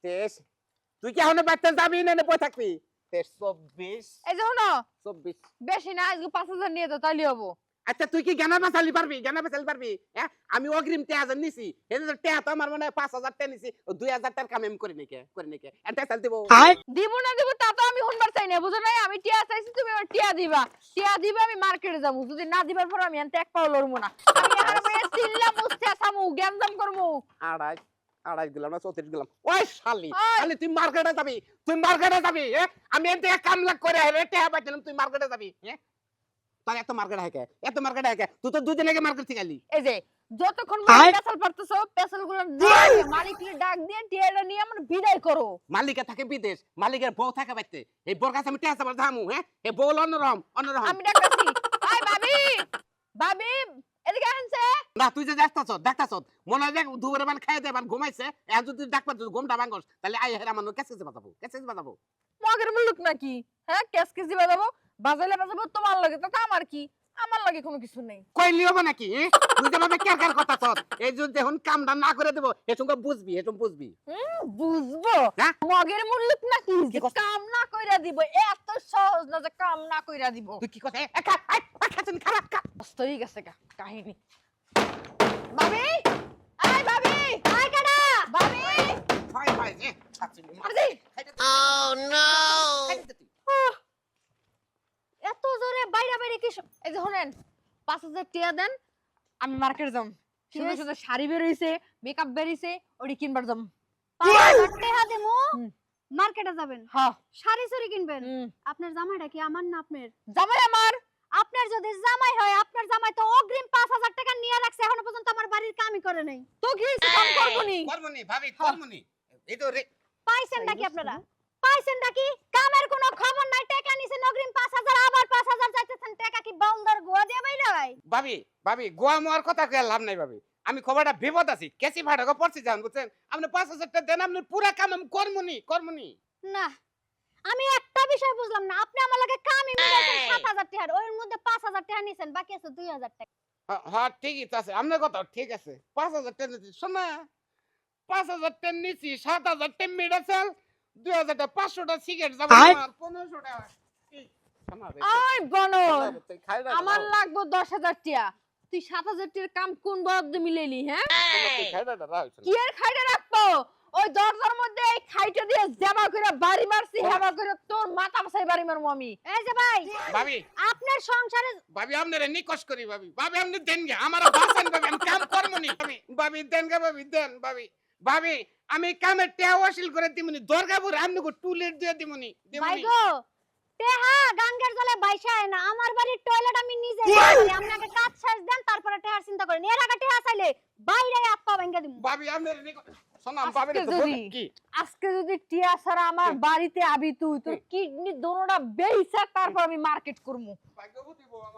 23 তুই কি এখন বাইতে যাবি না বই থাকবি 23 24 এই যে শোনো 24 বেশি না আজকে 5000 নিয়ে তো তাইলে হবো। আচ্ছা তুই কি জ্ঞানা বাঁচালি পারবি হ্যাঁ আমি অগ্রিম 3000 নিছি এই যে টাকা তো আমার মানে 5000 টাকা নিছি 2000 টাকার কাম আমি করি নাকি এটা চাল দিব দিব না দিব তা তো আমি শুনবার চাই না, বুঝো নাই? আমি টিয়া চাইছি, তুমি আমার টিয়া দিবা। টিয়া দিবা, আমি মার্কেটে যাবো। যদি না দিবার পর আমি এনতে এক পাও লড়বো না। আমি এখানে বসে চিল্লা মুছতে আসামু, গ্যাঞ্জাম করমু। আড়াই আড়াই গেলাম না 34 গেলাম ওই শালি ওই! শালি তুই মার্কেটে যাবি হ্যাঁ আমি এতে কাম লাগ করে রেটে হবে তুই মার্কেটে যাবি হ্যাঁ তার এত মার্কেট হয় কে তুই তো দুদিন আগে মার্কেট থেকে আলি এই যে যতক্ষণ পেছাল পারতেছো পেছালগুলো দিয়ে মালিককে ডাক দিয়ে টিয়াটা নিয়ে আমার বিদায় করো। মালিকে থাকে বিদেশ মালিকের বউ থাকে বাইতে এই বোর কাছে আমি টেসা ধামু হ্যাঁ এই বউ অন্যরকম আমি ডাকতেছি, আই ভাবি ভাবি এদিকে আনছে। না তুই যে দেখতাছ মনে হয় দেখ দুপুরে মান খাই দেবার ঘুমাইছে এখন যদি ডাকবার যদি ঘুমটা ভাঙস তাহলে আই হেরা মানুষ কেসে বাজাবো মগের মুলুক নাকি? হ্যাঁ কেস কেজি বাজাবো, বাজাবো তোমার লাগে, তো আমার কি? আমার লাগে কোনো কিছু নেই। কইলি হবে নাকি তুই যে ভাবে কের কথা চত এই যদি এখন কামটা না করে দেব এসঙ্গে বুঝবি বুঝবো হ্যাঁ? মগের মুলুক নাকি কি যে কস- কাম না কইরা দিব? এত সহজ না যে কাম না কইরা দিব। তুই কি কথা একা খাচ্ছেন খারাপ কষ্ট হয়ে গেছে কাহিনী। ভাবি আই ভাবি আই কাটা ভাবি হয় যে খাচ্ছেন আরে এত জোরে বাইরে কি এই যে শুনেন 5000 টাকা দেন, আমি মার্কেট যাম। সুন্দর সুন্দর শাড়ি বের হইছে, মেকআপ বের হইছে, ওডি কিনবার যাম। 5000 টাকা দেমু হুম। মার্কেটে যাবেন, হ্যাঁ শাড়ি চুড়ি কিনবেন। আপনার জামাইটা কি আমার না আপনার? জামাই আমার। আপনার যদি জামাই হয়, আপনার জামাই তো অগ্রিম 5000 টাকা নিয়ে রাখছে, এখনো পর্যন্ত আমার বাড়ির কামই করে নাই। তো কি হইছে? কাম করবনি। করবনি ভাবি করবনি এই তো পাইছেন নাকি আপনারা? পাইছেন নাকি? কামের কোনো খবর নাই, টাকা নিছেন অগ্রিম 5000, আবার 5000 চাইতেছেন। টাকা কি বলদার গোয়া দিয়ে বাইরে হয়? ভাবি গোয়া মোয়ার কথা কে লাভ নাই ভাবি আমি খবরটা বিপদ আছি কেসি ভাড়া পড়ছি যান বুঝছেন আপনি 5000 টাকা দেন আপনি পুরা কাম আমি করমুনি না, আমি একটা বিষয় বুঝলাম না। আপনি আমার লাগে কামই মিলাইছেন 7000 টাকার, ওর মধ্যে 5000 টাকা নিছেন, বাকি আছে 2000 টাকা। হ্যাঁ ঠিকই তো আছে আপনার কথা ঠিক আছে 5000 টাকা নিচ্ছি শোনা 5000 টাকা নিচ্ছি 7000 টাকা মিডা চাল 2000 টাকা 500 টাকা সিগারেট যাবো আমার 1500 টাকা ওই বনর আমার লাগবো 10000 টাকা। তুই 7000 টাকার কাম কোন বরাদ্দ মিলাইলি? হ্যাঁ কি এর খাইটা রাখবো? ওই দরজার মধ্যে এই খাইটা দিয়ে জামা করে বাড়ি মারছি, হেবা করে তোর মাথা মাসাই বাড়ি মারমু আমি। এই যে ভাই, ভাবি আপনার সংসারে ভাবি আপনারে নিকশ করি ভাবি আপনি দেন গে আমার বাসন ভাবি আমি কাম করমুনি ভাবি দেন গে ভাবি আমি কামের টাকা ওয়াসিল করে দিমুনি দরগাপুর আমনে কো টুলেট দিয়ে দিমুনি ভাই গো, টেহা গাঙ্গের জলে বাইসায় না। আমার বাড়ির টয়লেট আমি নিজে করি। আপনাকে কাজ শেষ দেন, তারপরে টেহার চিন্তা করেন। এর আগে টেহা চাইলে বাইরে আপা ভাঙ্গা দিমু। ভাবি আপনারে নিকশ শোনাম ভাবি আজকে যদি কি আজকে যদি টিয়া ছাড়া আমার বাড়িতে আবি তুই তোর কিডনি দোনোটা বেইছা তারপর আমি মার্কেট করবো। ভাগ্যবতী বউ